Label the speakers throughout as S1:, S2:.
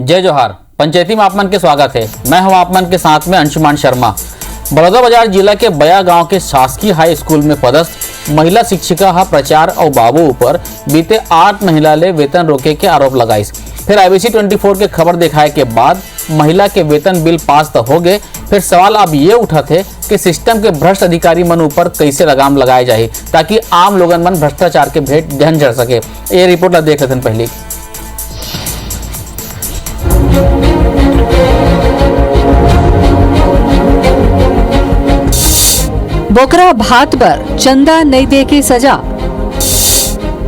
S1: जय जोहार। पंचायती में आपमन के स्वागत है। मैं हूं आपमन के साथ में अंशुमान शर्मा। बलौदाबाजार जिला के बया गांव के शासकीय हाई स्कूल में पदस्थ महिला शिक्षिका हा प्रचार और बाबू ऊपर बीते 8 महिला ले वेतन रोके के आरोप लगाइस। फिर IBC 24 के खबर दिखाए के बाद महिला के वेतन बिल पास तो हो गए। फिर सवाल अब ये उठा थे कि सिस्टम के भ्रष्ट अधिकारी मन ऊपर कैसे लगाम लगाए जाए ताकि आम लोगन मन भ्रष्टाचार के भेंट ध्यान जड़ सके। ये रिपोर्ट ला देख लेते हैं पहले।
S2: बोकरा भात पर चंदा नहीं दे के सजा,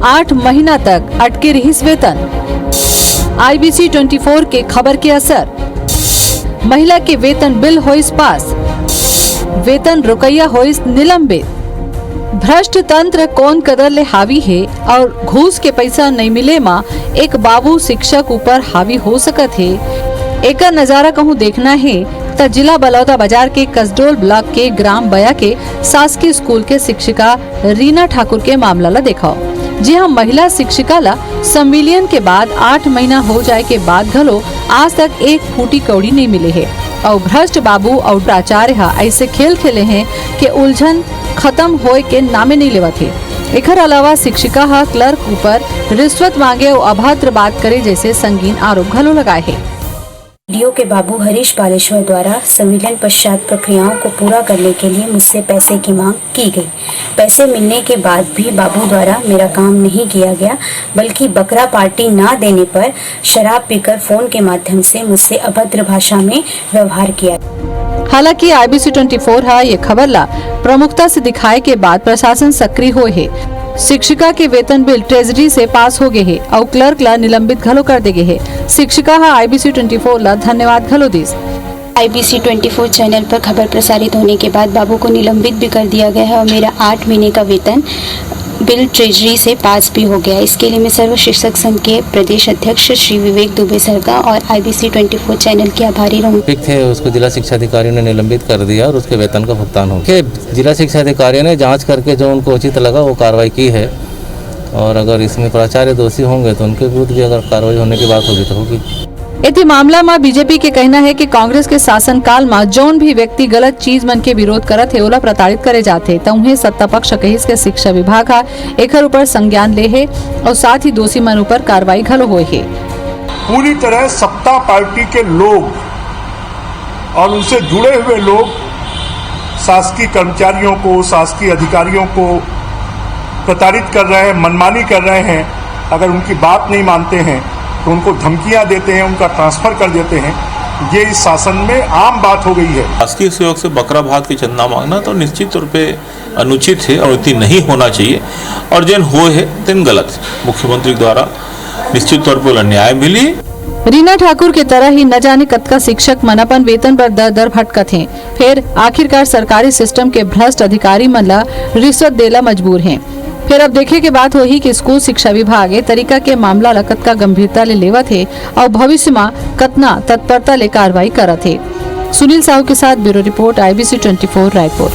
S2: 8 महीना तक अटके रहीस वेतन। IBC 24 के खबर के असर, महिला के वेतन बिल होइस पास, वेतन रुकैया होइस निलंबित। भ्रष्ट तंत्र कौन कदर ले हावी है और घूस के पैसा नहीं मिले मा एक बाबू शिक्षक ऊपर हावी हो सकत है। एक नजारा कहूँ देखना है तो जिला बलौदाबाजार के कसडोल ब्लॉक के ग्राम बया के शासकीय स्कूल के शिक्षिका रीना ठाकुर के मामला ला देखा। जी हाँ, महिला शिक्षिका ला संविलियन के बाद 8 महीना हो जाए के बाद घलो आज तक एक फूटी कौड़ी नहीं मिले है और भ्रष्ट बाबू और प्राचार्य ऐसे खेल खेले हैं कि उलझन खत्म होए के नामे नहीं लेवत है। एकर अलावा शिक्षिका क्लर्क ऊपर रिश्वत मांगे और अभद्र बात करे जैसे संगीन आरोप घलो लगाए है।
S3: डीओ के बाबू हरीश बालेश्वर द्वारा संविलियन पश्चात प्रक्रियाओं को पूरा करने के लिए मुझसे पैसे की मांग की गई। पैसे मिलने के बाद भी बाबू द्वारा मेरा काम नहीं किया गया, बल्कि बकरा पार्टी ना देने पर शराब पीकर फोन के माध्यम से मुझसे अभद्र भाषा में व्यवहार किया।
S2: हालांकि IBC 24 ये खबर ला प्रमुखता से दिखाए के बाद प्रशासन सक्रिय हुए है। शिक्षिका के वेतन बिल ट्रेजरी से पास हो गए है और क्लर्क ला निलंबित घलो कर दे गए है। शिक्षिका IBC 24 ला धन्यवाद घलो दिस।
S3: IBC 24 चैनल पर खबर प्रसारित होने के बाद बाबू को निलंबित भी कर दिया गया है और मेरा 8 महीने का वेतन बिल ट्रेजरी से पास भी हो गया। इसके लिए मैं सर्व शिक्षक संघ के प्रदेश अध्यक्ष श्री विवेक दुबे सर का और IBC 24 चैनल के आभारी रहूँ।
S4: ठीक थे, उसको जिला शिक्षा अधिकारी ने निलंबित कर दिया और उसके वेतन का भुगतान हो गया। जिला शिक्षा अधिकारी ने जांच करके जो उनको उचित लगा वो कार्रवाई की है और अगर इसमें प्राचार्य दोषी होंगे तो उनके विरुद्ध भी अगर कार्रवाई होने की बात होगी तो होगी।
S2: इति मामला में बीजेपी के कहना है कि कांग्रेस के शासनकाल में जौन भी व्यक्ति गलत चीज मन के विरोध करत है ओला प्रताड़ित करे जाते तो उन्हें सत्ता पक्ष कहिस के शिक्षा विभाग एकर ऊपर संज्ञान ले है और साथ ही दोषी मन ऊपर कार्रवाई घलो होए है।
S5: पूरी तरह सत्ता पार्टी के लोग और उनसे जुड़े हुए लोग शासकीय कर्मचारियों को, शासकीय अधिकारियों को प्रताड़ित कर रहे हैं, मनमानी कर रहे हैं। अगर उनकी बात नहीं मानते हैं तो उनको धमकियां देते हैं, उनका ट्रांसफर कर देते हैं। ये इस शासन में आम बात हो गई है।
S6: शासकीय सहयोग से बकरा भात की चंदा मांगना तो निश्चित तौर पे अनुचित है और इतनी नहीं होना चाहिए और जिन हो है तिन गलत। मुख्यमंत्री द्वारा निश्चित तौर पर न्याय मिली।
S2: रीना ठाकुर की तरह ही न जाने कतका शिक्षक मन अपन वेतन पर दर दर भटकत हैं। फिर आखिरकार सरकारी सिस्टम के भ्रष्ट अधिकारी मन ला रिश्वत देला मजबूर हैं। फिर अब देखे के बात हो ही कि स्कूल शिक्षा विभाग ए तरीका के मामला ला कतका गंभीरता ले लेवत है और भविष्य में कतना तत्परता ले कार्रवाई करत है। सुनील साहू के साथ ब्यूरो रिपोर्ट IBC 24 रायपुर।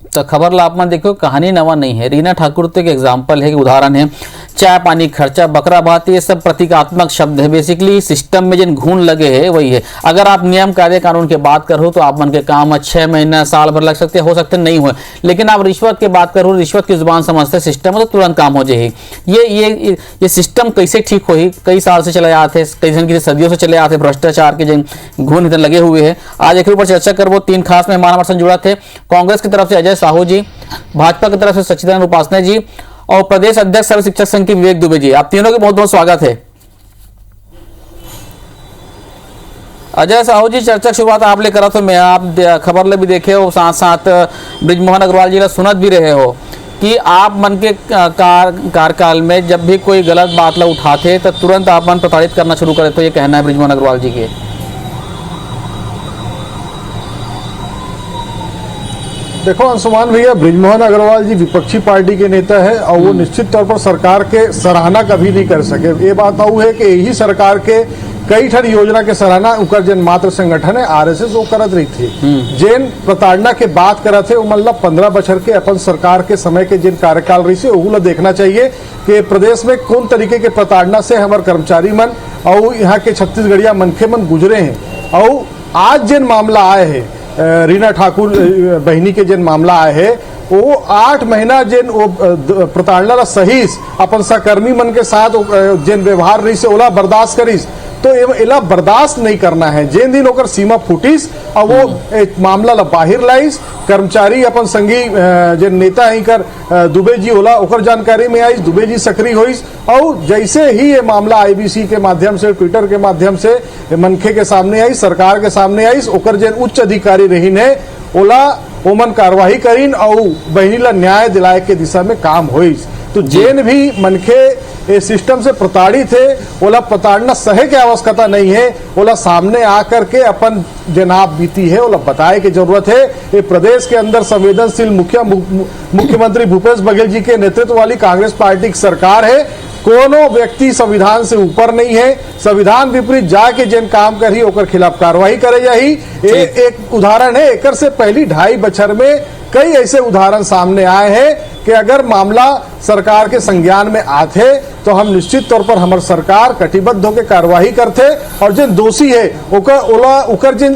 S1: तो खबर ला आप मन देखो, कहानी नवा नहीं है। रीना ठाकुर तो एक एग्जाम्पल है, उदाहरण है। चाय पानी खर्चा बकरा भात ये सब प्रतीकात्मक शब्द है। बेसिकली सिस्टम में जिन घून लगे है वही है। अगर आप नियम कायदे कानून की बात करो तो आप मन के काम 6 महीना साल भर लग सकते हो सकते नहीं हो, लेकिन आप रिश्वत की बात करो, रिश्वत की जुबान समझते सिस्टम तो तुरंत काम हो जाए। ये सिस्टम कैसे ठीक हो? कई साल से चले आते, कई सदियों से चले आते भ्रष्टाचार के जिन घून इतने लगे हुए हैं। आज एक ऊपर चर्चा करबो। 3 खास मेहमान हमारे साथ जुड़ा थे। कांग्रेस की तरफ से अजय साहू जी, भाजपा की तरफ से सच्चिदानंद उपासना जी और प्रदेश अध्यक्ष सर्व शिक्षक संघ के विवेक दुबे जी। आप तीनों के बहुत बहुत स्वागत है। अजय साहू जी, चर्चा की शुरुआत आप ले करा तो मैं आप खबर ले भी देखे हो, साथ साथ ब्रिजमोहन अग्रवाल जी सुनत भी रहे हो कि आप मन के कार्यकाल में जब भी कोई गलत बात ला उठाते तो तुरंत आप मन प्रताड़ित करना शुरू करे। तो ये कहना है ब्रिजमोहन अग्रवाल जी के।
S7: देखो अंशुमान भैया, ब्रिजमोहन अग्रवाल जी विपक्षी पार्टी के नेता है और वो निश्चित तौर पर सरकार के सराहना कभी नहीं कर सके। ये बात है कि यही सरकार के कई ठन योजना के सराहना उकर जन मात्र संगठन है आरएसएस वो करत रही थी। जेन प्रताड़ना के बात करत थे वो मतलब 15 बछर के अपन सरकार के समय के जिन कार्यकाल रही से वो देखना चाहिए कि प्रदेश में कौन तरीके के प्रताड़ना से हमारे कर्मचारी मन और यहाँ के छत्तीसगढ़िया मनखे मन गुजरे हैं। और आज जिन मामला आए हैं रीना ठाकुर बहनी के जिन मामला आए है वो 8 महीना जिन प्रताड़ना ला सहीस अपन सहकर्मी मन के साथ जिन व्यवहार रही से ओला बर्दाश्त करीस तो एला बर्दाश्त नहीं करना है। जिन दिन ओकर सीमा फूटिस और वो एक मामला ला बाहर लाइस कर्मचारी अपन संगी जिन नेता ही कर दुबे जी ओला ओकर जानकारी में आईस, दुबे जी सक्रिय होइस और जैसे ही ये मामला आईबीसी के माध्यम से ट्विटर के माध्यम से मनखे के सामने आई सरकार के सामने आईस ओकर जिन उच्च अधिकारी रही ने ओला ओमन कार्यवाही करीन और बहनी ला न्याय दिलाए के दिशा में काम होइस। तो जेन भी मनखे ये सिस्टम से प्रताड़ित है ओला प्रताड़ना सहे के आवश्यकता नहीं है, ओला सामने आकर के अपन जनाब बीती है ओला बताए की जरूरत है। ये प्रदेश के अंदर संवेदनशील मुख्यमंत्री भूपेश बघेल जी के नेतृत्व वाली कांग्रेस पार्टी की सरकार है। कोनो व्यक्ति संविधान से ऊपर नहीं है, संविधान विपरीत जाके जिन काम करी ओकर खिलाफ कार्रवाई करे जाही। एक उदाहरण है एकर से पहली 2.5 बछर में कई ऐसे उदाहरण सामने आए हैं कि अगर मामला सरकार के संज्ञान में आते तो हम निश्चित तौर पर हमारी सरकार कटिबद्ध होकर कार्रवाई करते और जिन दोषी है उकर जिन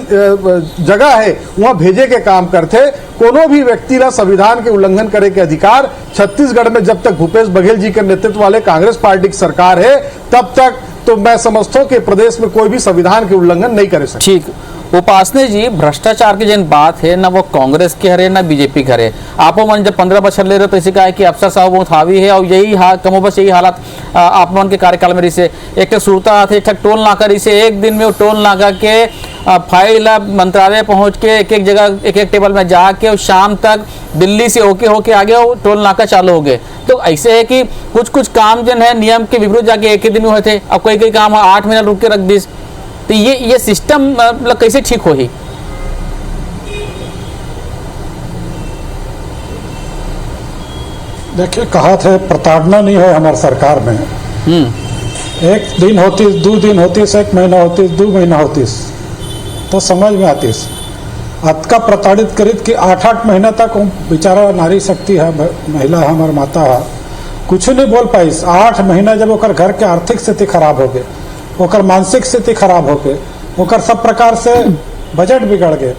S7: जगह है वहां भेजे के काम करते। कोनो भी व्यक्ति ला संविधान के उल्लंघन करे के अधिकार छत्तीसगढ़ में जब तक भूपेश बघेल जी के नेतृत्व वाले कांग्रेस पार्टी की सरकार है तब तक तो मैं समझता हूँ कि प्रदेश में कोई भी संविधान के उल्लंघन नहीं करे सकता।
S1: ठीक उपासने जी भ्रष्टाचार की जिन बात है ना वो कांग्रेस के हरे ना बीजेपी के हरे आपो मन जब 15 बछर ले रहे तो इसी का है कि अफसर साहब बहुत हावी है और यही कमोबस यही हालात आप मन के कार्यकाल में रिसे एक सूरता आते एक टोल नाका रिसे एक दिन में वो टोल नाका के फाइल मंत्रालय पहुंच के एक जगह एक टेबल में जाके और शाम तक दिल्ली से होके आगे वो टोल नाका चालू हो गए। तो ऐसे है कि कुछ काम जन है नियम के विपरीत जाके एक ही दिन में हुए थे अब कोई काम 8 महीना रुक के रख दी। तो ये सिस्टम मतलब कैसे ठीक हो ही?
S8: देखिए कहा थे प्रताड़ना नहीं है हमारी सरकार में। एक दिन होती 2 दिन होती 1 महीना होती 2 महीना होती तो समझ में आती। अतका प्रताड़ित करीत कि 8-8 महीना तक बेचारा नारी शक्ति है महिला है हमारी माता है कुछ नहीं बोल पाई। 8 महीना जब ओकर घर के आर्थिक स्थिति खराब हो गए ओकर मानसिक स्थिति खराब हो गए ओकर सब प्रकार से बजट बिगड़ गए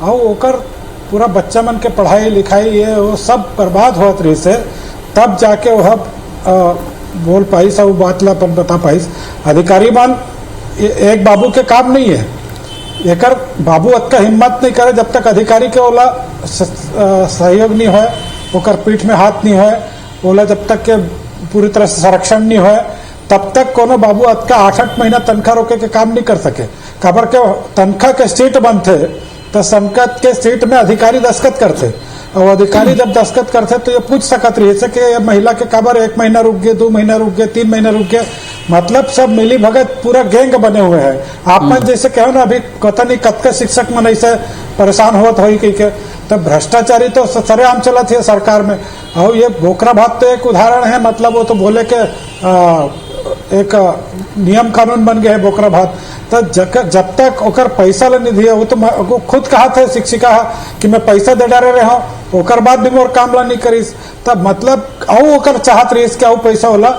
S8: और ओकर पूरा बच्चा मन के पढ़ाई लिखाई ये वो सब बर्बाद होत रही से तब जाके वह बोल पाई सब बात ला बता पाई। अधिकारी मन एक बाबू के काम नहीं है एकर बाबू अतका हिम्मत नहीं करे जब तक अधिकारी के ओला सहयोग नहीं हो ओकर पीठ में हाथ नहीं हो ओला जब तक के पूरी तरह से संरक्षण नहीं हो तब तक कोनो बाबू अतका 8-8 महीना तनख्वाह रोके के काम नहीं कर सके। खबर के तनख्वाह के सीट बनते तो संकट के सीट में अधिकारी दस्तखत करते और अधिकारी जब दस्तखत करते तो ये पूछ सकत रही है कि ये महिला के खबर 1 महीना रुक गए 2 महीना रुक गए 3 महीना रुक गए मतलब सब मिली भगत पूरा गैंग बने हुए हैं। आप मन जैसे कहो ना अभी कथा नहीं कतका शिक्षक मन ऐसे परेशान होत हो कही के तब भ्रष्टाचारी तो सरेआम चला थे सरकार में। और ये बोकरा भात तो एक उदाहरण है मतलब वो तो बोले के एक नियम कानून बन गया है बोकरा भात। तो जब तक ओकर पैसा ला निधि है वो तो खुद कहा थे शिक्षिका कि मैं पैसा दे डारे रहे हूँ ओकर बाद भी मोर काम ला नहीं करीस तब मतलब ओकर चाहत रहीस कि पैसा होला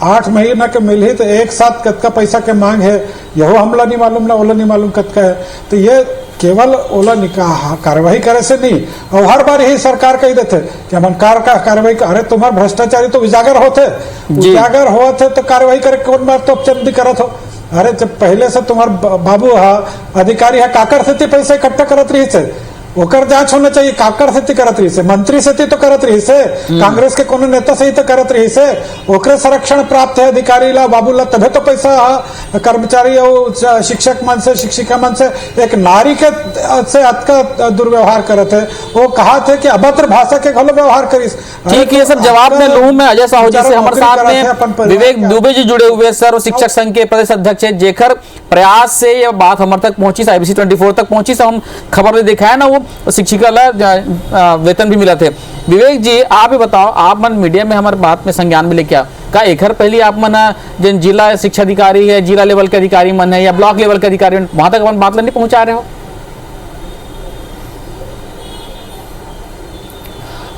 S8: 8 महीना के मिल ही तो एक साथ कतका पैसा के मांग है यहो हमला नहीं मालूम ना ओला नहीं मालूम कतका है। तो ये केवल ओला निकाह कार्रवाई करे से नहीं और हर बार यही सरकार कही देते कि हम कार्रवाई अरे तुम्हारे भ्रष्टाचारी तो उजागर होते तो कार्रवाई करे कौन बार तो चंदी करत हो। अरे जब पहले से तुम्हारे बाबू अधिकारी है काकर से पैसा इकट्ठा करत रही से ओकर जांच होना चाहिए काकर से करत रही से मंत्री से तो करत रही से कांग्रेस के कोनो नेता से ही तो करत रही से ओकरे संरक्षण प्राप्त है अधिकारी ला बाबू ला तबे तो पैसा कर्मचारी और शिक्षक मन से शिक्षिका मन से एक नारी के से अतका दुर्व्यवहार करत है वो कहा थे कि अभद्र भाषा के घलो व्यवहार करीस।
S1: ठीक है सर जवाब में लूं मैं अजय साहू जी से हमारे साथ में विवेक दुबे जी जुड़े हुए सर शिक्षक संघ के प्रदेश अध्यक्ष है जेकर प्रयास से ये बात हमारे तक पहुंची IBC 24 तक पहुंची हम खबर में दिखाया ना वो शिक्षिका ला वेतन भी मिला थे। विवेक जी आप ही बताओ, आप मन मीडिया में हमारे बात में संज्ञान में लेके का एक पहले आप मन जिन जिला शिक्षा अधिकारी है, जिला लेवल के अधिकारी मन है या ब्लॉक लेवल के अधिकारी वहां तक अपन बात नहीं पहुंचा रहे हो?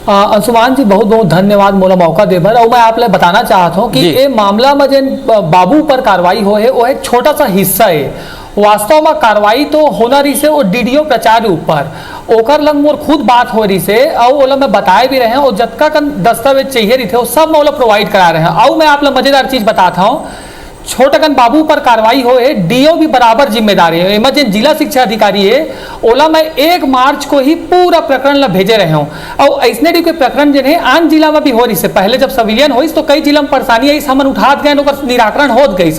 S9: अंशुमान जी बहुत बहुत धन्यवाद मोला मौका दे बर। और मैं आप ले बताना चाहता हूँ कि ये मामला में जिन बाबू पर कार्रवाई हो है वो एक छोटा सा हिस्सा है। वास्तव में कार्रवाई तो होना रही से वो डीडीओ प्राचार्य ऊपर ओकर लंग मोर खुद बात हो रही से और ओला मैं बताए भी रहे हैं और जतका कन दस्तावेज चाहिए रही थे वो सब मैं ओला प्रोवाइड करा रहे हैं। और मैं आप लोग मजेदार चीज बताता हूँ, छोटकन बाबू पर कार्रवाई हो है, डीओ भी बराबर जिम्मेदारी है। इमरजेंसी जिला शिक्षा अधिकारी है ओला मैं 1 मार्च को ही पूरा प्रकरण ला भेजे रहे हूँ। और ऐसने के प्रकरण जिन्हें आन जिला में भी हो रही से पहले जब सिविलियन हो तो कई जिला में परेशानी आई हमन उठात गए निराकरण होत गई।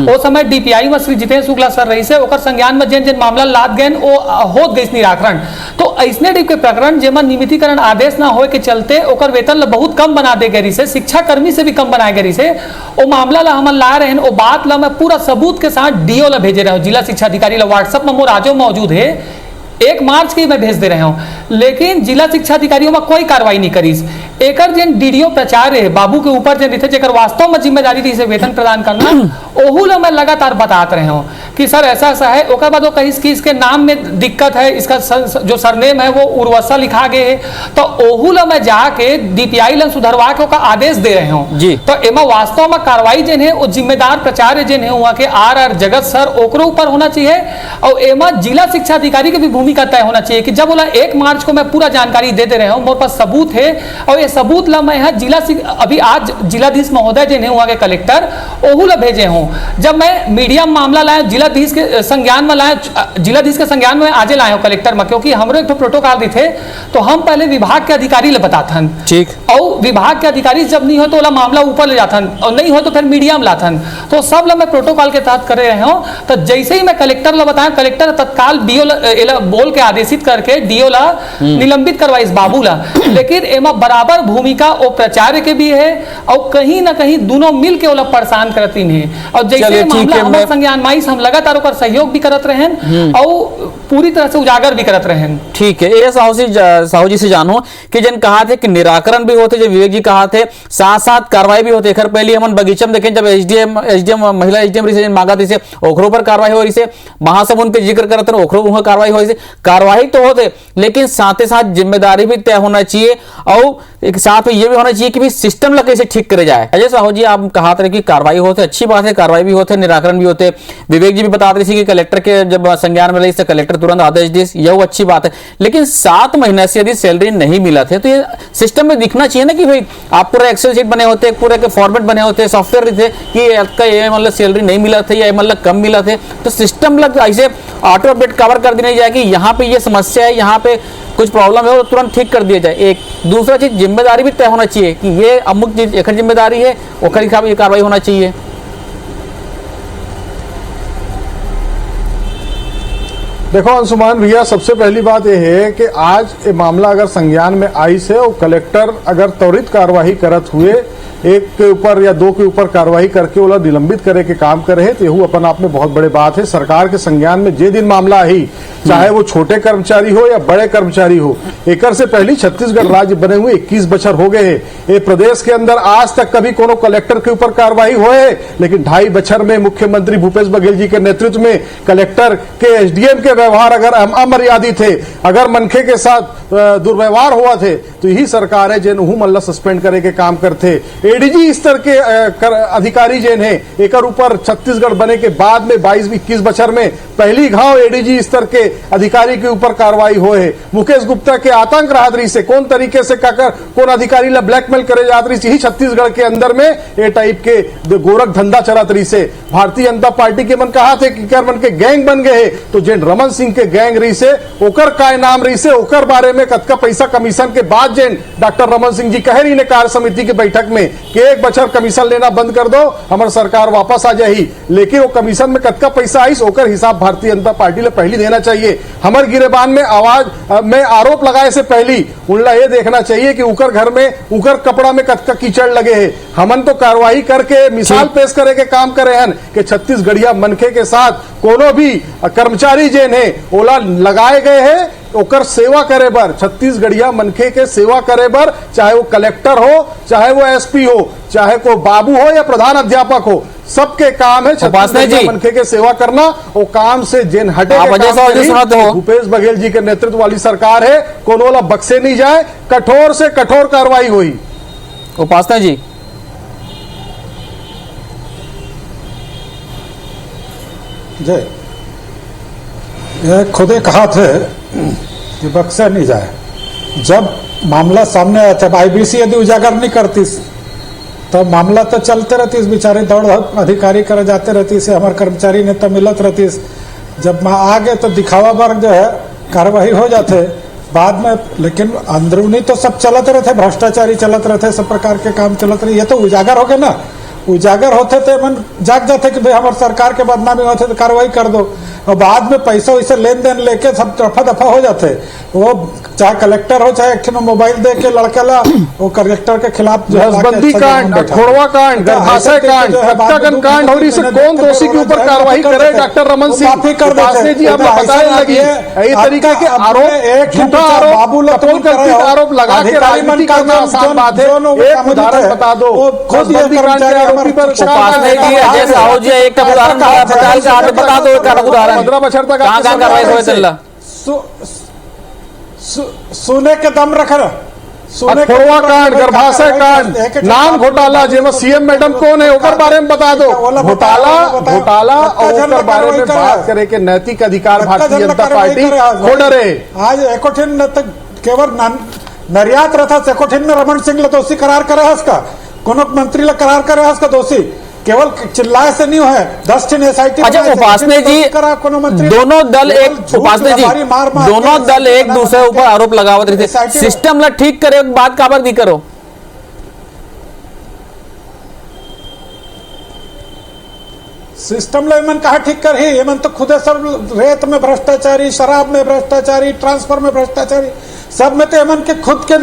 S9: वो समय डीपीआई में श्री जितेंद्र शुक्ला सर रही से ओकर संज्ञान में जिन जिन मामला लाद गए वो होत गई निराकरण। तो ऐसने के प्रकरण जेमा नियमितीकरण आदेश ना हो के चलते ओकर वेतन बहुत कम बना दे गई से, शिक्षा कर्मी से भी कम बनाए गई से वो मामला ला हमन ला रहे हैं। बात ला मैं पूरा सबूत के साथ डीओ ला भेजे रहा हूं, जिला शिक्षा अधिकारी ला व्हाट्सएप में मोर आजो मौजूद है। 1 मार्च की मैं भेज दे रहे हूं, लेकिन जिला शिक्षा अधिकारियों में कोई कार्रवाई नहीं करी। एकर जिन डीडीओ प्राचार्य है बाबू के ऊपर जिन थे जेकर वास्तव में जिम्मेदारी थी से वेतन प्रदान करना, ओहू ला मैं लगातार बताते रहे हूं कि सर ऐसा ऐसा है। ओकर बाद वो कहीं कि इसके नाम में दिक्कत है, इसका जो सरनेम है वो उर्वसा लिखा गए है, तो ओहू ला मैं जाके डीपीआई ला सुधरवा के ओका आदेश दे रहे हूं जी। तो एमा वास्तव में कार्रवाई जिन है वो जिम्मेदार प्राचार्य जिन है वहां के आर जगत सर ओकरो ऊपर होना चाहिए। और एमा जिला शिक्षा अधिकारी की भी भूमिका तय होना चाहिए कि जब बोला 1 मार्च को मैं पूरा जानकारी दे रहे हूं, मेरे पास सबूत है और ये सबूत ला मैं जिला अभी आज जिलाधीश महोदय जिन्हें वहां के कलेक्टर ओहू ला भेजे हूं। जब मैं मीडिया में मामला लाया जिलाधीश के संज्ञान में लाया, जिलाधीश के संज्ञान में आज लाया कलेक्टर में, क्योंकि हमारे एक प्रोटोकॉल भी थे तो हम पहले विभाग के अधिकारी ले बताथन ठीक, और विभाग के अधिकारी जब नहीं हो तो ओला मामला ऊपर ले जाथन और नहीं हो तो फिर मीडिया में लाथन। तो सब ला मैं प्रोटोकॉल के तहत कर रहे हूं। तो जैसे ही मैं कलेक्टर ला बताया, कलेक्टर तत्काल बीओ बोल के आदेशित करके डीओ ला निलंबित करवाई इस बाबू ला। लेकिन एमा बराबर भूमिका वो प्राचार्य के भी है और कहीं ना कहीं दोनों मिल के ओला परेशान करती है। और जैसे मामला हमारे संज्ञान में हम लगातार ओकर सहयोग भी करत रहे और पूरी तरह से उजागर भी करत रहे।
S1: ठीक है, ये साहू जी से जानो कि जन कहा थे कि निराकरण भी होते, जो विवेक जी कहा थे साथ साथ कार्रवाई भी होते। खैर पहले हम बगीचम देखें जब एसडीएम महिला एसडीएम मांगा थी से ओखरों पर कार्रवाई हो रही से, महासमुंद के जिक्र करते हैं ओखरों वहां कार्रवाई हो रही से। कार्रवाई तो होते लेकिन साथ ही साथ जिम्मेदारी भी तय होना चाहिए और एक साथ में ये भी होना चाहिए कि भी सिस्टम ला कैसे ठीक करे जाए। अजय साहू जी आप कहा थे कि कार्रवाई होते, अच्छी बात है, कार्रवाई भी होते, निराकरण भी होते। विवेक जी भी बता रहे थे कि कलेक्टर के जब संज्ञान में रही तो कलेक्टर तुरंत आदेश दे, यह अच्छी बात है। लेकिन 7 महीने से यदि सैलरी नहीं मिला थे तो ये सिस्टम में दिखना चाहिए ना कि भाई आप पूरा एक्सेल शीट बने होते, पूरे के फॉर्मेट बने होते, सॉफ्टवेयर थे कि आपका ये मतलब सैलरी नहीं मिला था या मतलब कम मिला थे, तो सिस्टम लग ऐसे ऑटो अपडेट कवर कर देने जाए कि यहाँ पे ये समस्या है, यहाँ पे कुछ प्रॉब्लम है और तुरंत ठीक कर दिया जाए। एक दूसरा चीज जिम्मेदारी भी तय होना चाहिए कि ये अमुक चीज एक जिम्मेदारी है, ओखर हिसाब ये कार्रवाई होना चाहिए।
S7: देखो अंशुमान भैया, सबसे पहली बात यह है कि आज ये मामला अगर संज्ञान में आई से और कलेक्टर अगर त्वरित कार्यवाही करत हुए, 1 के ऊपर या 2 के ऊपर कार्रवाई करके ओला निलंबित करे के काम करे है, तो यह अपन आप में बहुत बड़े बात है। सरकार के संज्ञान में जे दिन मामला आई, चाहे वो छोटे कर्मचारी हो या बड़े कर्मचारी हो, एकर से पहले छत्तीसगढ़ राज्य बने हुए 21 बछर हो गए हैं। ये प्रदेश के अंदर आज तक कभी कोनो कलेक्टर के ऊपर कार्रवाई हुए है, लेकिन 2.5 बछर में मुख्यमंत्री भूपेश बघेल जी के नेतृत्व में कलेक्टर के एसडीएम के व्यवहार अगर अमर्यादित थे, अगर मनखे के साथ दुर्व्यवहार हुआ थे, तो यही सरकार है जिन मल्ला सस्पेंड करे के काम करते। एडीजी स्तर के अधिकारी जिन है एकर ऊपर छत्तीसगढ़ बने के बाद में 22-21 बछर में पहली घाव एडीजी स्तर के अधिकारी के ऊपर कार्रवाई हो है। मुकेश गुप्ता के आतंक राहदरी से कौन तरीके से कौन अधिकारी ला ब्लैकमेल करे जात रही, यही छत्तीसगढ़ के अंदर में ए टाइप के गोरख धंधा चलत रही से। भारतीय जनता पार्टी के मन कहा थे कि कर मन के गैंग बन गए है, तो जिन रमन सिंह के गैंग रही से ओकर का नाम रही से, ओकर बारे में कतका पैसा कमीशन के बाद जिन डॉक्टर रमन सिंह जी कह रही ने कार्य समिति की बैठक में कि 1 बछर कमीशन लेना बंद कर दो, हमारी सरकार वापस आ जाही। लेकिन वो कमीशन में कतका पैसा आई ओकर हिसाब भारतीय जनता पार्टी ले पहली देना चाहिए। हमार गिरेबान में आवाज में आरोप लगाए से पहली उनला ये देखना चाहिए कि उकर घर में उकर कपड़ा में कतका कीचड़ लगे है। हमन तो कार्रवाई करके मिसाल पेश करे के काम करे हन कि छत्तीसगढ़िया मनखे के साथ कोनो भी कर्मचारी जेन है ओला लगाए गए हैं ओकर सेवा करे बर, छत्तीसगढ़िया मनखे के सेवा करे बर, चाहे वो कलेक्टर हो, चाहे वो एसपी हो, चाहे को बाबू हो या प्रधान अध्यापक हो, सबके काम है छत्तीसगढ़िया मनखे के सेवा करना। वो काम से जिन हटे
S1: आप अजय साहू जी सुनाते हो।
S7: भूपेश बघेल जी के नेतृत्व वाली सरकार है, कोनो वाला बक्से नहीं जाए, कठोर से कठोर कार्रवाई हुई।
S1: उपासना जी,
S8: जय, ये खुदे कहा थे कि बक्से नहीं जाए। जब मामला सामने आया था, आईबीसी यदि उजागर नहीं करती तो मामला तो चलते रहती, बेचारे दौड़ अधिकारी करे जाते रहती से, हमारे कर्मचारी ने तो मिलत रहती। जब आ गए तो दिखावा वर्ग जो है कार्रवाई हो जाते बाद में, लेकिन अंदरूनी तो सब चलते रहते, भ्रष्टाचारी चलते रहते, सब प्रकार के काम चलते रहे। ये तो उजागर हो गए ना, उजागर होते थे मन जाग जाते कि भाई हमारे सरकार के बदनामी होते तो कार्रवाई कर दो, और बाद में पैसा वैसे लेन देन लेके सब दफा दफा हो जाते। वो चाहे कलेक्टर हो चाहे मोबाइल दे के लड़का ला, वो कलेक्टर के खिलाफ जो है
S7: बंदी कांड, अठोड़वा कांड, गर्भाशय कांड, हत्याकांड कांड और इसे कौन दोषी के ऊपर कार्रवाई करे? डॉक्टर रमन सिंह
S8: माफी कर देते
S7: जी, आपने बताया लगी ये तरीका के आरोप, झूठा आरोप, कपोल कल्पित आरोप लगा के राजनीति करना आसान बात है। एक उदाहरण बता दो, खुद बंदी कांड के आरोपी पर
S1: उपासना जी, अजय साहू जी एक उदाहरण बता दो, एक उदाहरण
S7: 15 बछर तक
S1: कहाँ कार्रवाई हो चल रहा?
S8: सोने के दम रख रहा,
S7: अठोड़वा कांड, गर्भाशय कांड, नाम घोटाला, जिसमें सीएम मैडम कौन है ओकर बारे में बता दो। घोटाला और ओकर बारे में बात करे के नैतिक अधिकार भारतीय जनता पार्टी खोड़ रहे।
S8: आज एकोठिन तक केवल निर्यात रहा, एकोठिन में रमन सिंह ला दोषी करार करे उसका, कोनो मंत्री ला करार करे उसका दोषी, केवल चिल्लाए से नहीं है। 10 दिन एसआईटी।
S1: अच्छा उपासना जी, दोनों दल एक उपासना जी दोनों दल एक दूसरे ऊपर आरोप लगावत रहे थे, सिस्टम ला ठीक करे बात काबर नहीं करो?
S8: सिस्टम ला मन कहा ठीक कर ही, मन तो खुदे सब रेत में भ्रष्टाचारी, शराब में भ्रष्टाचारी, ट्रांसफर में भ्रष्टाचारी, सब में तो मन के खुद के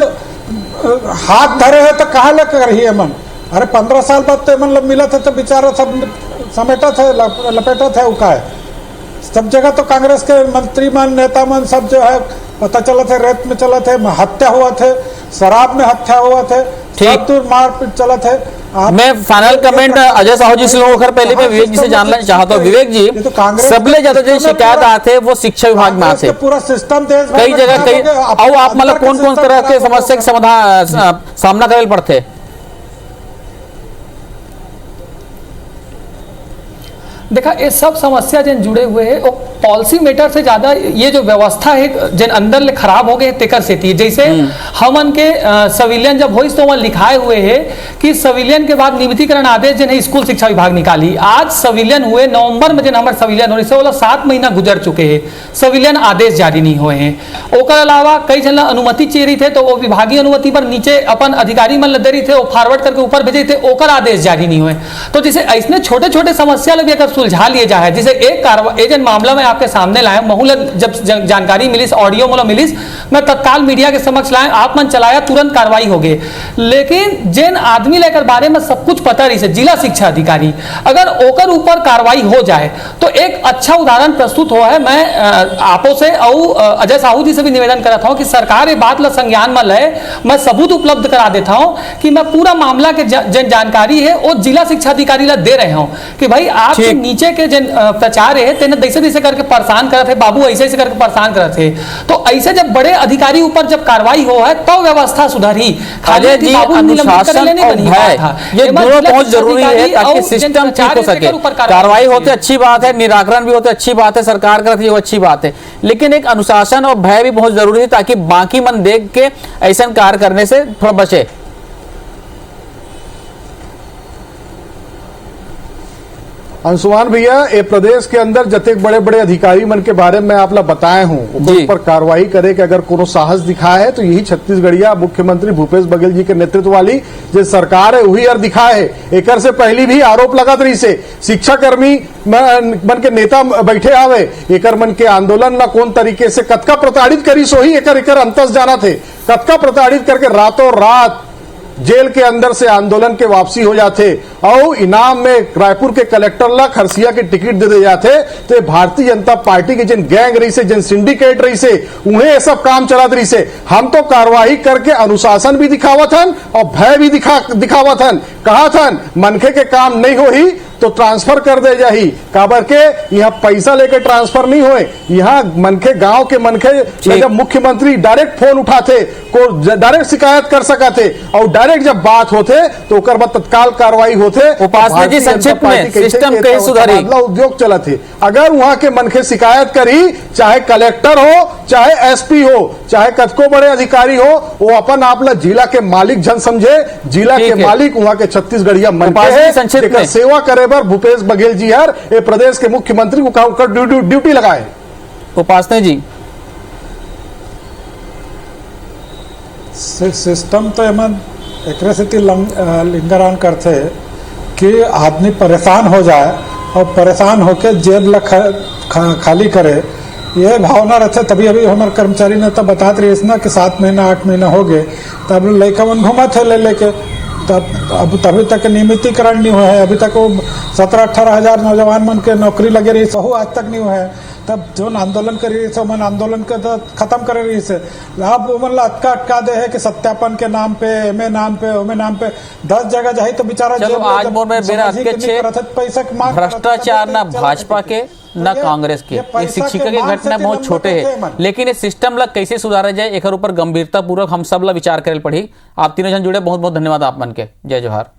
S8: हाथ धरे है तो कहा लग कर ही मन। अरे 15 साल बाद तो मन मिला था तो बेचारा सब समेटा थे, लपेटा थे, उका है सब जगह। तो कांग्रेस के मंत्री मन, नेता मन सब जो है पता चला थे, रेत में चला थे, हत्या हुआ थे, शराब में हत्या हुआ थे, सब दूर मारपीट चला थे।
S1: मैं फाइनल कमेंट अजय साहू जी से लोग पहले मैं विवेक जी से जानना चाहता हूँ। विवेक जी, सबले ज्यादा जो शिकायत आते वो शिक्षा विभाग में आते,
S8: पूरा सिस्टम
S1: कई जगह कई, और आप मतलब कौन कौन तरह के समस्या के समाधान सामना करे पड़ते?
S9: देखा ये सब समस्या जिन जुड़े हुए है, वो पॉलिसी मेटर से ज्यादा ये जो व्यवस्था है जिन अंदर ले खराब हो गए तेकर से थी। जैसे हमन के सिविलियन जब होइस तो वहां लिखाए हुए है कि सिविलियन के बाद नियमितीकरण आदेश जिन स्कूल शिक्षा विभाग निकाली। आज सिविलियन हुए नवंबर में जिन हमारे सिविलियन हो रही 7 महीना गुजर चुके हैं, सिविलियन आदेश जारी नहीं हुए हैं। ओकर अलावा कई जन अनुमति चाहिए रही थे तो वो विभागीय अनुमति पर नीचे अपन अधिकारी मन दे रही थे, वो फॉरवर्ड करके ऊपर भेजे थे, ओकर आदेश जारी नहीं हुए। तो जैसे ऐसे छोटे छोटे समस्या भी अगर सुलझा लिए जाए, जैसे एक मामला में आपके सामने लाया, महूल जब जानकारी मिली, ऑडियो मोला मिली, मैं तत्काल मीडिया के समक्ष लाया, आप मन चलाया, तुरंत कार्रवाई हो गई। लेकिन जिन आदमी लेकर बारे में सब कुछ पता रही से, जिला शिक्षा अधिकारी, अगर ओकर ऊपर कार्रवाई हो जाए तो एक अच्छा उदाहरण प्रस्तुत हो है। मैं आपो से और अजय साहू जी से भी निवेदन करता हूं कि सरकार ये बात ला संज्ञान में ले, मैं सबूत उपलब्ध करा देता हूं कि मैं पूरा मामला के जिन जानकारी है वो जिला शिक्षा अधिकारी ला दे रहे हूं कि भाई आप नीचे के जिन प्रचार है तेने दैसे करके परेशान करते थे, बाबू ऐसे करके परेशान करते थे। तो ऐसे जब बड़े अधिकारी ऊपर जब कार्रवाई हो है तो व्यवस्था सुधरी।
S1: खाली जी अनुशासन और भय ये दोनों बहुत जरूरी है ताकि सिस्टम ठीक हो सके। कार्रवाई होते अच्छी बात है, निराकरण भी होते अच्छी बात है, सरकार करती है वो अच्छी बात है, लेकिन एक अनुशासन और भय भी बहुत जरूरी है ताकि बाकी मन देख के ऐसा कार्य करने से थोड़ा बचे।
S7: अंशुमान भैया, ये प्रदेश के अंदर जतेक बड़े बड़े अधिकारी मन के बारे में आप लोग बताए हूं, उस पर कार्रवाई करे कि अगर कोनो साहस दिखाए है तो यही छत्तीसगढ़िया मुख्यमंत्री भूपेश बघेल जी के नेतृत्व वाली जो सरकार है वही और दिखाए है। एकर से पहले भी आरोप लगत रही से शिक्षा कर्मी मन के नेता बैठे आवे, एकर मन के आंदोलन ला कौन तरीके से कतका प्रताड़ित करी सोही एकर अंतस जाना थे, कतका प्रताड़ित करके रातों रात जेल के अंदर से आंदोलन के वापसी हो जाते और इनाम में रायपुर के कलेक्टर ला खरसिया के टिकट दे जाते तो भारतीय जनता पार्टी के जिन गैंग रही से, जिन सिंडिकेट रही से, उन्हें ये सब काम चलात रही से। हम तो कार्रवाई करके अनुशासन भी दिखावत हन और भय भी दिखावत हन। कहा थन मनखे के काम नहीं हो ही तो ट्रांसफर कर दे जाही, काबर के यहाँ पैसा लेके ट्रांसफर नहीं होए। यहाँ मनखे, गांव के मनखे जब मुख्यमंत्री डायरेक्ट फोन उठाते को डायरेक्ट शिकायत कर सकते और डायरेक्ट जब बात होते तो ओकर बाद तत्काल कार्रवाई होते।
S1: उपासना जी, संक्षिप्त में सिस्टम कैसे सुधारी?
S7: उद्योग चला थे। अगर वहां के मनखे शिकायत करी, चाहे कलेक्टर हो, चाहे एसपी हो, चाहे कतको बड़े अधिकारी हो, वो अपन आपला जिला के मालिक जन समझे। जिला के मालिक वहां के छत्तीसगढ़िया मनखे है, सेवा करे भूपेश बघेल जी हर ये प्रदेश के मुख्यमंत्री को ड्यूटी लगाए।
S1: उपासना जी,
S8: सिस्टम तो एमन एक स्थिति लिंगरान करते कि आदमी परेशान हो जाए और परेशान होकर जेब खाली करे, ये भावना रहते। तभी अभी हमारे कर्मचारी ने तब बता रही है ना कि 7 महीना 8 महीना हो गए, तब लड़का मन घुमा थे ले लेके, तब अब तभी तक नियमितीकरण नहीं हुआ है। अभी तक वो 17-18 हजार नौजवान मन के नौकरी लगे रही सहू आज तक नहीं हुआ है। तब जो आंदोलन कर रही है मन आंदोलन के तो खत्म कर रही है। अब मन अटका दे है कि सत्यापन के नाम पे, एमए नाम पे, ओमे नाम पे 10 जगह जाही तो बेचारा
S1: चलो आज मोर में मेरा
S8: पैसा
S1: भ्रष्टाचार ना भाजपा के न कांग्रेस के, ये शिक्षिका के घटना बहुत छोटे हैं, लेकिन ये सिस्टम ला कैसे सुधारा जाए एक ऊपर गंभीरता पूर्वक हम सब ला विचार करे पड़ी। आप तीनों जन जुड़े, बहुत बहुत धन्यवाद आप मन के। जय जोहार।